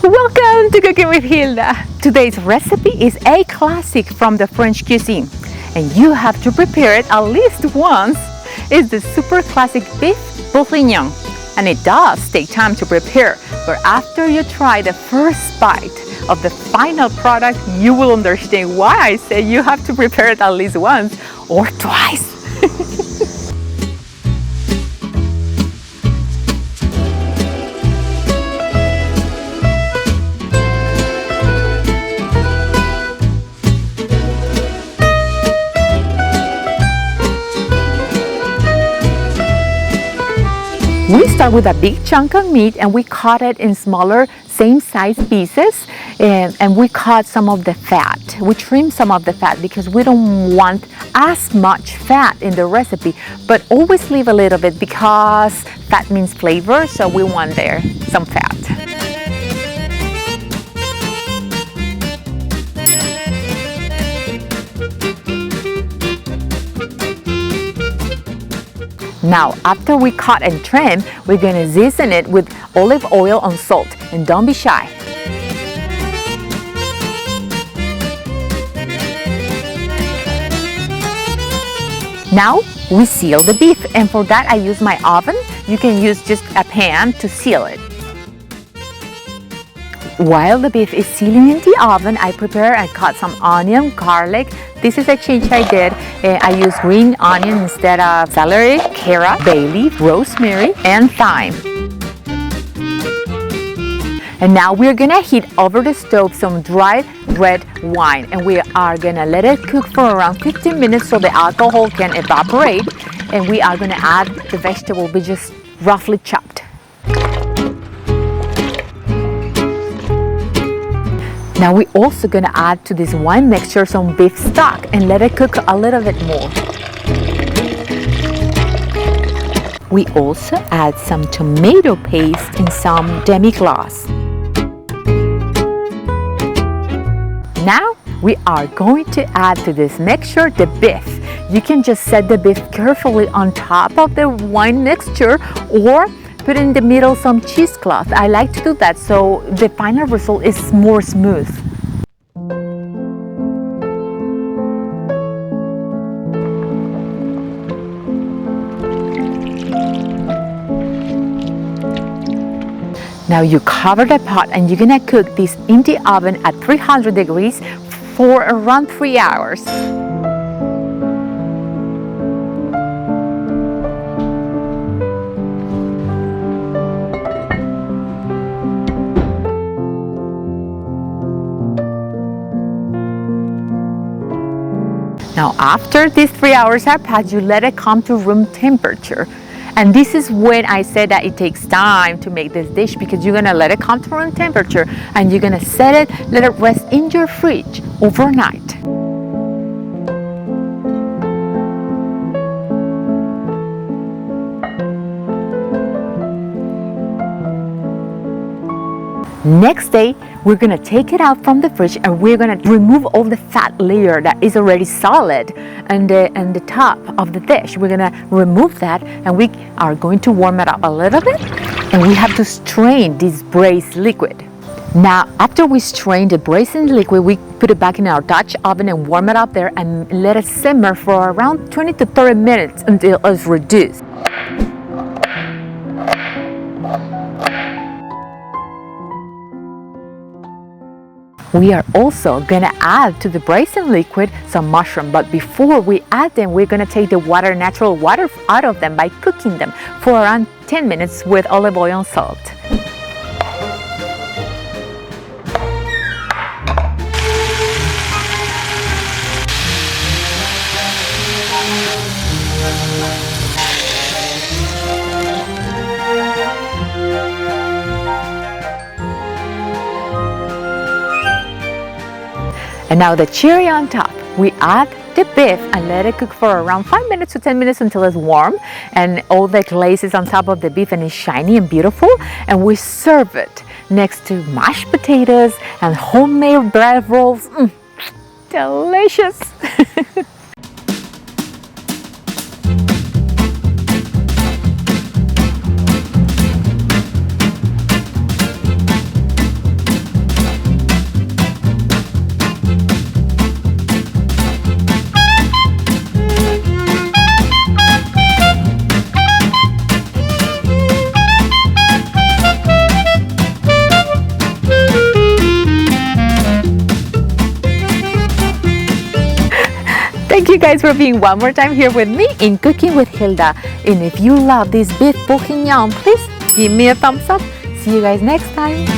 Welcome to Cooking with Hilda. Today's recipe is a classic from the French cuisine, and you have to prepare it at least once. It's the super classic beef bourguignon, and it does take time to prepare, but after you try the first bite of the final product, you will understand why I say you have to prepare it at least once or twice. We start with a big chunk of meat and we cut it in smaller, same size pieces, and we cut some of the fat. We trim some of the fat because we don't want as much fat in the recipe, but always leave a little bit because fat means flavor, so we want there some fat. Now, after we cut and trim, we're gonna season it with olive oil and salt, and don't be shy. Now, we seal the beef, and for that I use my oven. You can use just a pan to seal it. While the beef is sealing in the oven, I prepare and cut some onion, garlic. This is a change I did. I use green onion instead of celery, carrot, bay leaf, rosemary, and thyme. And now we're gonna heat over the stove some dried red wine, and we are gonna let it cook for around 15 minutes so the alcohol can evaporate, and we are gonna add the vegetable we just roughly chopped. Now we're also gonna add to this wine mixture some beef stock and let it cook a little bit more. We also add some tomato paste and some demi-glace. Now we are going to add to this mixture the beef. You can just set the beef carefully on top of the wine mixture or put in the middle some cheesecloth. I like to do that so the final result is more smooth. Now you cover the pot and you're gonna cook this in the oven at 300 degrees for around 3 hours. Now after these 3 hours are passed, you let it come to room temperature. And this is when I said that it takes time to make this dish, because you're gonna let it come to room temperature and you're gonna set it, let it rest in your fridge overnight. Next day, we're gonna take it out from the fridge and we're gonna remove all the fat layer that is already solid and the top of the dish. We're gonna remove that and we are going to warm it up a little bit, and we have to strain this braised liquid. Now, after we strain the braised liquid, we put it back in our Dutch oven and warm it up there and let it simmer for around 20 to 30 minutes until it's reduced. We are also gonna add to the braised liquid some mushroom, but before we add them, we're gonna take the natural water out of them by cooking them for around 10 minutes with olive oil and salt. And now the cherry on top, we add the beef and let it cook for around 5 minutes to 10 minutes until it's warm and all the glaze is on top of the beef and it's shiny and beautiful, and we serve it next to mashed potatoes and homemade bread rolls. Delicious! Thank you guys for being one more time here with me in Cooking with Hilda. And if you love this beef bourguignon, please give me a thumbs up. See you guys next time.